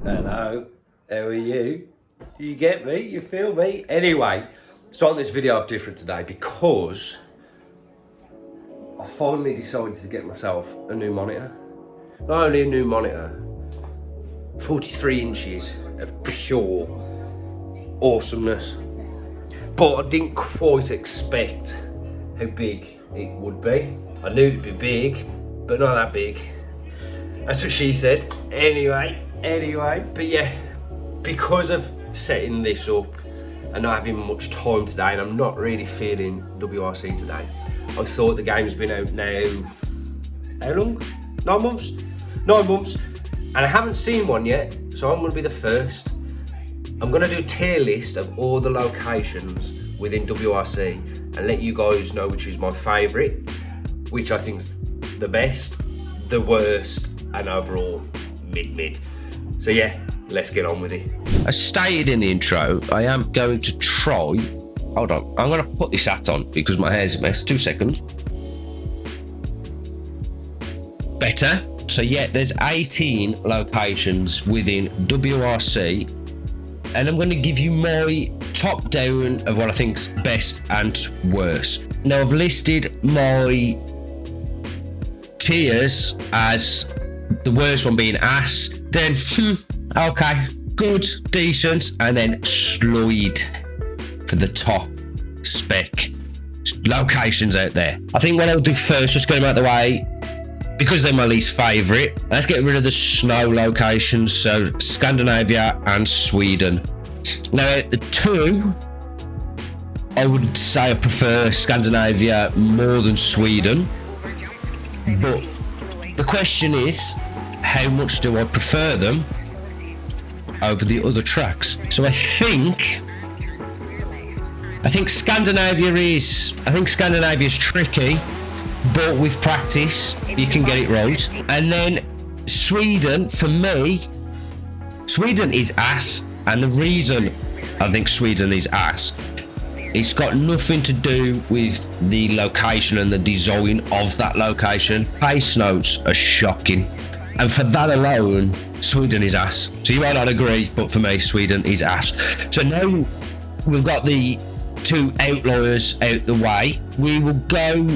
Hello, how are you? You get me? You feel me? Anyway, starting this video off different today because I finally decided to get myself a new monitor. Not only a new monitor, 43 inches of pure awesomeness. But I didn't quite expect how big it would be. I knew it'd be big, but not that big. That's what she said. Anyway, but yeah, because of setting this up and not having much time today, and I'm not really feeling WRC today, I thought the game's been out now, how long? 9 months? 9 months, and I haven't seen one yet, so I'm gonna be the first. I'm gonna do a tier list of all the locations within WRC and let you guys know which is my favourite, which I think's the best, the worst, and overall mid. So yeah, let's get on with it. As stated in the intro, I am going to try, hold on, I'm going to put this hat on because my hair's a mess. 2 seconds. Better. So yeah, there's 18 locations within WRC, and I'm going to give you my top down of what I think's best and worst. Now I've listed my tiers as the worst one being ass, then okay, good, decent, and then slide for the top spec locations out there. I think what I'll do first, just get them out of the way, because they're my least favourite, let's get rid of the snow locations, so Scandinavia and Sweden. Now at the two, I would say I prefer Scandinavia more than Sweden, but the question is, how much do I prefer them over the other tracks? So I think Scandinavia is tricky, but with practice you can get it right. And then Sweden, for me, Sweden is ass, and the reason I think Sweden is ass, it's got nothing to do with the location and the design of that location. Pace notes are shocking, and for that alone, Sweden is ass. So you might not agree, but for me, Sweden is ass. So now we've got the two outliers out the way. We will go,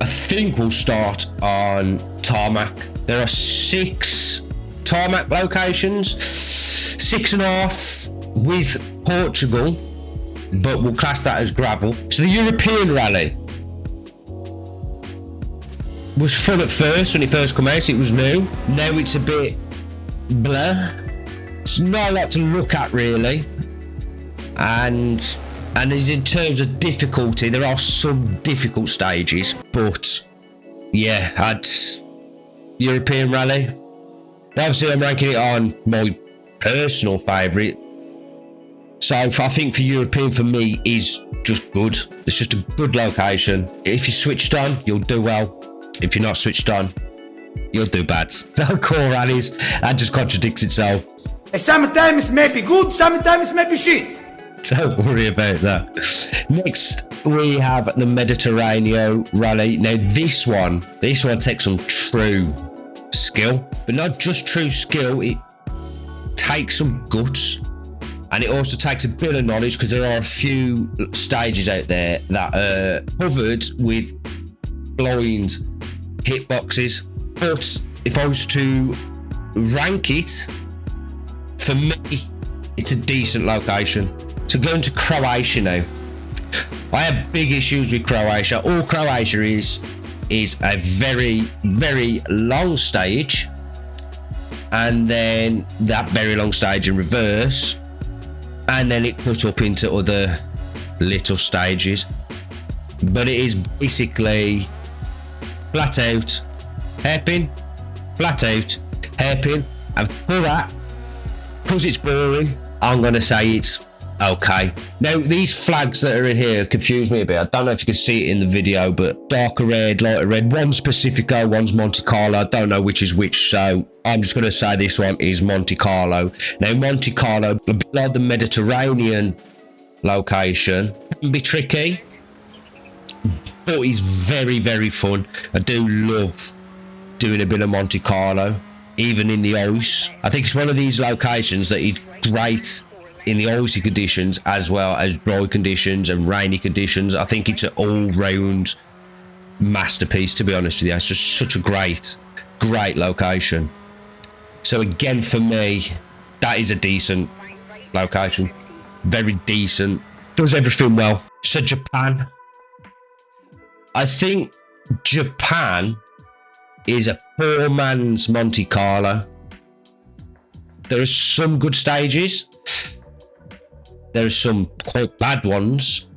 I think we'll start on Tarmac. There are 6 Tarmac locations, 6.5 with Portugal, but we'll class that as gravel. So the European rally was fun at first when it first came out. It was new. Now it's a bit blur. It's not a lot to look at really, and as in terms of difficulty, there are some difficult stages, but yeah, I'd European rally. Obviously I'm ranking it on my personal favourite, so I think for European, for me, is just good. It's just a good location. If you're switched on, you'll do well. If you're not switched on, you'll do bad. No core rallies, that just contradicts itself. Sometimes may be good, sometimes may be shit. Don't worry about that. Next, we have the Mediterranean rally. Now this one takes some true skill, but not just true skill, it takes some guts. And it also takes a bit of knowledge, because there are a few stages out there that are covered with blind hitboxes. But if I was to rank it, for me, it's a decent location. So going to Croatia now. I have big issues with Croatia. All Croatia is a very, very long stage, and then that very long stage in reverse, and then it cut up into other little stages. But it is basically flat out hairpin, flat out hairpin, and for that, because it's boring, I'm gonna say it's okay. Now these flags that are in here confuse me a bit. I don't know if you can see it in the video, but darker red, lighter red, one's Pacifico, one's Monte Carlo. I don't know which is which, so I'm just going to say this one is Monte Carlo. Now Monte Carlo, a bit like the Mediterranean location, can be tricky, but it's very, very fun. I do love doing a bit of Monte Carlo. even in the ice. I think it's one of these locations that is great in the icy conditions as well as dry conditions and rainy conditions. I think it's an all-round masterpiece, to be honest with you. It's just such a great location. So again, for me, that is a decent location. Very decent. Does everything well. So Japan. I think Japan is a poor man's Monte Carlo. There are some good stages. There are some quite bad ones.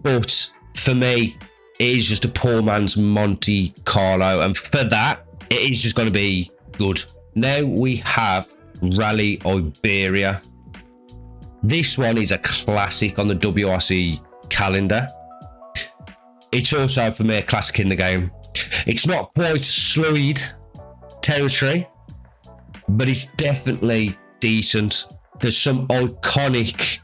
But for me, it is just a poor man's Monte Carlo. And for that, it is just going to be good. Now we have Rally Iberia. This one is a classic on the WRC calendar. It's also, for me, a classic in the game. It's not quite slide territory, but it's definitely decent. There's some iconic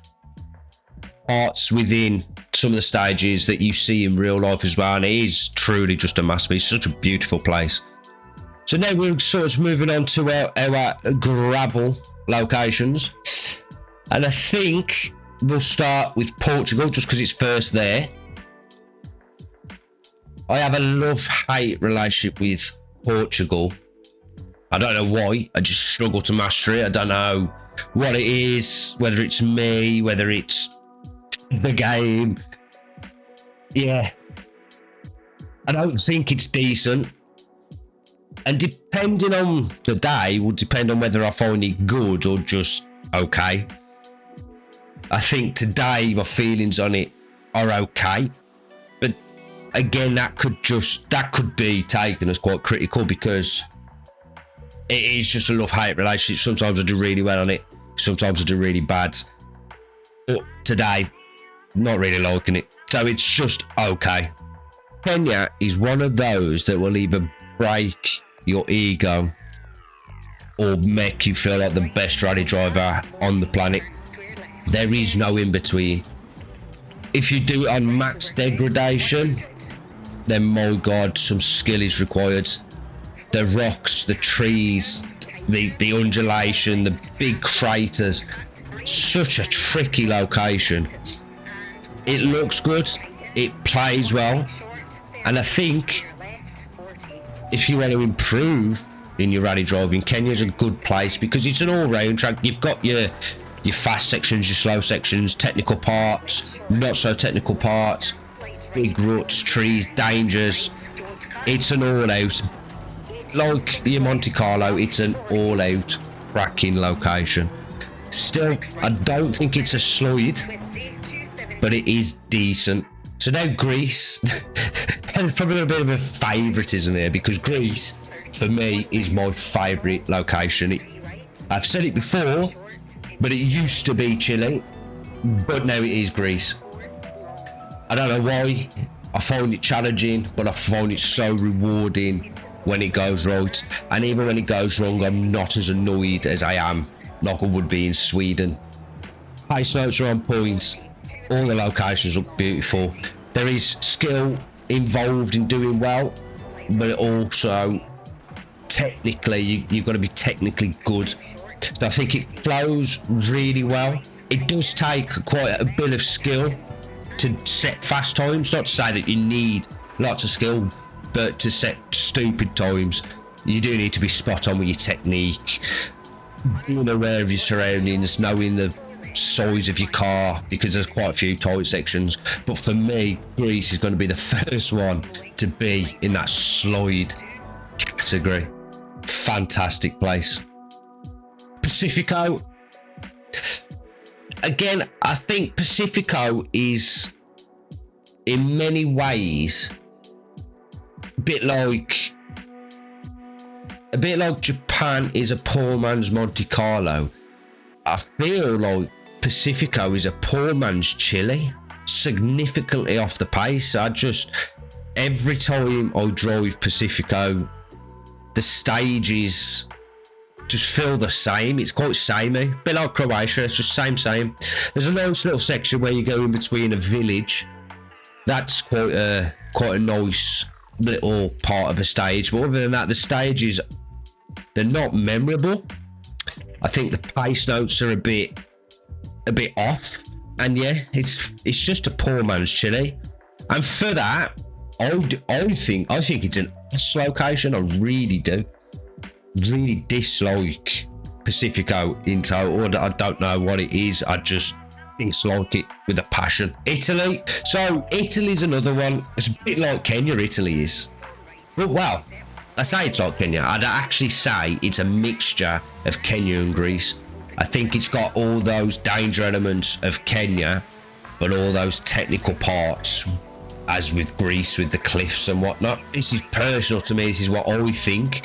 parts within some of the stages that you see in real life as well, and it is truly just a masterpiece. Such a beautiful place. So now we're sort of moving on to our gravel locations, and I think we'll start with Portugal just because it's first there. I have a love-hate relationship with Portugal. I don't know why. I just struggle to master it. I don't know what it is, whether it's me, whether it's the game. Yeah. I don't think it's decent. And depending on the day will depend on whether I find it good or just okay. I think today my feelings on it are okay. But again, that could be taken as quite critical because it is just a love-hate relationship. Sometimes I do really well on it. Sometimes I do really bad. But today, not really liking it. So it's just okay. Kenya is one of those that will either break your ego or make you feel like the best rally driver on the planet. There is no in between. If you do it on max degradation, then my God, some skill is required. The rocks, the trees, the undulation, the big craters. Such a tricky location. It looks good. It plays well. And I think if you want to improve in your rally driving, Kenya's a good place because it's an all-round track. You've got your fast sections, your slow sections, technical parts, not so technical parts, big ruts, trees, dangers. It's an all-out. Like your Monte Carlo, it's an all-out cracking location. Still, I don't think it's a slide, but it is decent. So now Greece, there's probably a bit of a favouritism there because Greece, for me, is my favourite location. I've said it before, but it used to be Chile, but now it is Greece. I don't know why. I find it challenging, but I find it so rewarding when it goes right. And even when it goes wrong, I'm not as annoyed as I am, like I would be in Sweden. Pace notes are on point. All the locations look beautiful. There is skill involved in doing well, but also technically, you've got to be technically good. So I think it flows really well. It does take quite a bit of skill to set fast times. Not to say that you need lots of skill, but to set stupid times, you do need to be spot on with your technique, being aware of your surroundings, knowing the size of your car, because there's quite a few tight sections. But for me, Greece is going to be the first one to be in that slide category. Fantastic place. Pacifico. Again, I think Pacifico is in many ways a bit like Japan is a poor man's Monte Carlo. I feel like Pacifico is a poor man's Chile, significantly off the pace. Every time I drive Pacifico, the stages just feel the same. It's quite samey, a bit like Croatia. It's just same. There's a nice little section where you go in between a village. That's quite a nice little part of a stage. But other than that, the stages They're not memorable. I think the pace notes are a bit off. And yeah, it's just a poor man's Chile. And for that, I think it's an S location. I really do. Really dislike Pacifico in total. I don't know what it is. I just dislike it with a passion. Italy. So Italy's another one. It's a bit like Kenya, Italy is. But well, I say it's like Kenya. I'd actually say it's a mixture of Kenya and Greece. I think it's got all those danger elements of Kenya, but all those technical parts, as with Greece, with the cliffs and whatnot. This is personal to me. This is what I think.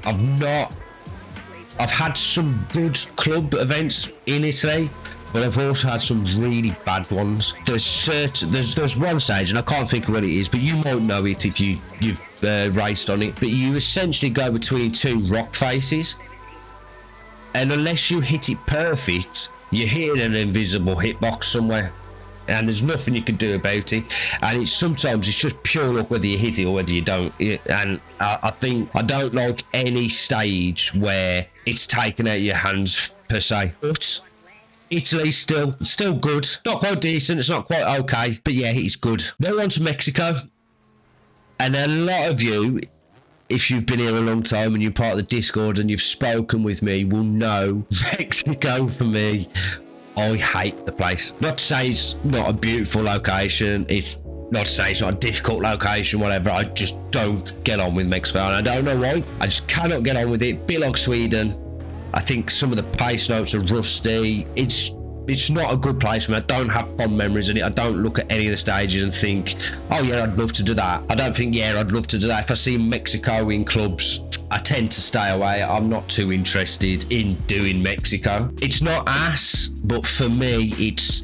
I've had some good club events in Italy, but I've also had some really bad ones. There's one stage, and I can't think of what it is, but you might know it if you've raced on it. But you essentially go between two rock faces, and unless you hit it perfect, you hit an invisible hitbox somewhere, and there's nothing you can do about it. And sometimes it's just pure luck whether you hit it or whether you don't. And I think I don't like any stage where it's taken out of your hands per se. But Italy's still good. Not quite decent. It's not quite okay, but yeah, it's good. Now on to Mexico, and a lot of you, if you've been here a long time and you're part of the Discord and you've spoken with me, will know Mexico for me, I hate the place. Not to say it's not a beautiful location. It's not to say it's not a difficult location, whatever. I just don't get on with Mexico, and I don't know why. I just cannot get on with it. Bit like Sweden. I think some of the pace notes are rusty. It's not a good place for me. I don't have fond memories in it. I don't look at any of the stages and think, oh yeah, I'd love to do that. I don't think, yeah, I'd love to do that. If I see Mexico in clubs, I tend to stay away. I'm not too interested in doing Mexico. It's not ass, but for me, it's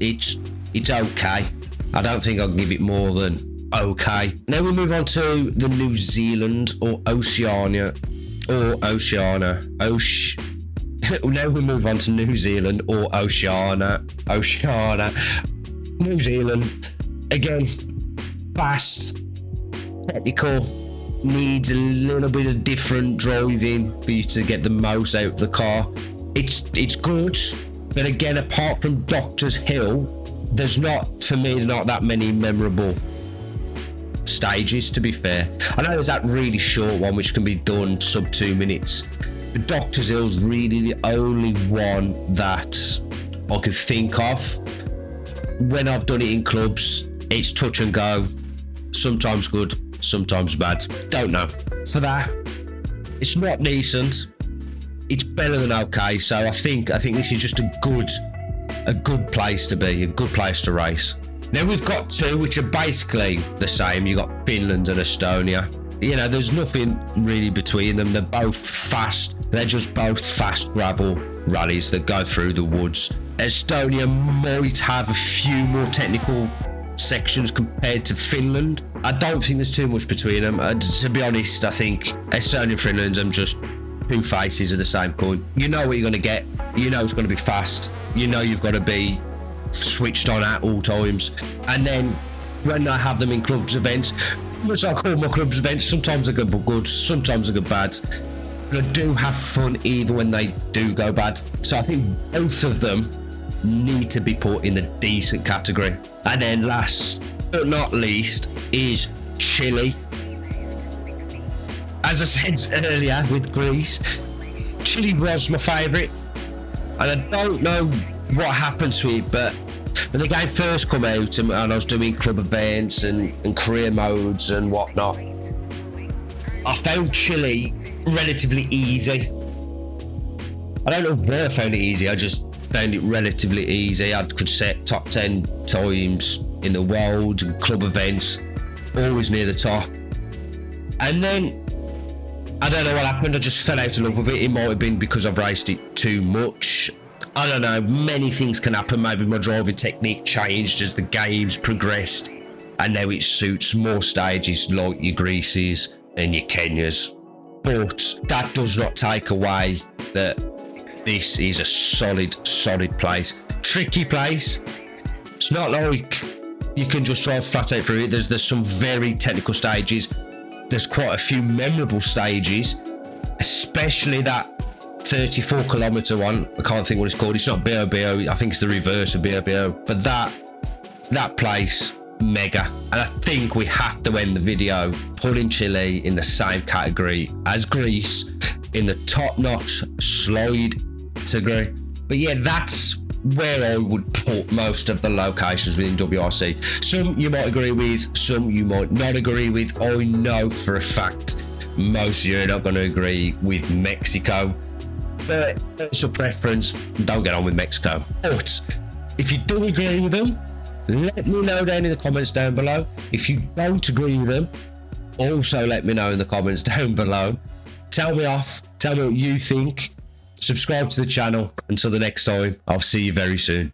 okay. I don't think I'll give it more than okay. Now we move on to the New Zealand or Oceania. Now we move on to New Zealand or Oceania. New Zealand. Again, fast, technical, needs a little bit of different driving for you to get the most out of the car. It's good, but again, apart from Doctor's Hill, there's not that many memorable stages, to be fair. I know there's that really short one which can be done sub 2 minutes. But Doctor's Hill's really the only one that I could think of. When I've done it in clubs, it's touch and go. Sometimes good, sometimes bad. Don't know. For that, it's not decent. It's better than okay. So I think this is just a good place to be, a good place to race. Now we've got two which are basically the same. You've got Finland and Estonia. You know, there's nothing really between them. They're both fast. They're just both fast gravel rallies that go through the woods. Estonia might have a few more technical sections compared to Finland. I don't think there's too much between them. To be honest, I think Estonia and Finland are just two faces of the same coin. You know what you're going to get. You know it's going to be fast. You know you've got to be switched on at all times. And then when I have them in clubs events, much like all my clubs events, sometimes they go good, sometimes they go bad. But I do have fun even when they do go bad. So I think both of them need to be put in the decent category. And then last but not least is Chile. As I said earlier with Greece, Chile was my favourite. And I don't know what happened to it, but when the game first come out and I was doing club events and career modes and whatnot, I found Chile relatively easy. I don't know where I found it easy, I just found it relatively easy. I could set top 10 times in the world and club events, always near the top. And then, I don't know what happened, I just fell out of love with it. It might have been because I've raced it too much. I don't know, many things can happen. Maybe my driving technique changed as the games progressed, and now it suits more stages like your Greases and your Kenyas. But that does not take away that this is a solid place. Tricky place. It's not like you can just drive flat out through it. There's some very technical stages. There's quite a few memorable stages. especially that 34-kilometer one. I can't think what it's called. It's not BOBO. I think it's the reverse of BOBO. But that place, mega. And I think we have to end the video putting Chile in the same category as Greece, in the top-notch slide category. But yeah, that's where I would put most of the locations within WRC. Some you might agree with, some you might not agree with. I know for a fact most of you are not going to agree with Mexico, but it's your preference. Don't get on with Mexico. But if you do agree with them, let me know down in the comments down below. If you don't agree with them, also let me know in the comments down below. Tell me off, tell me what you think. Subscribe to the channel. Until the next time, I'll see you very soon.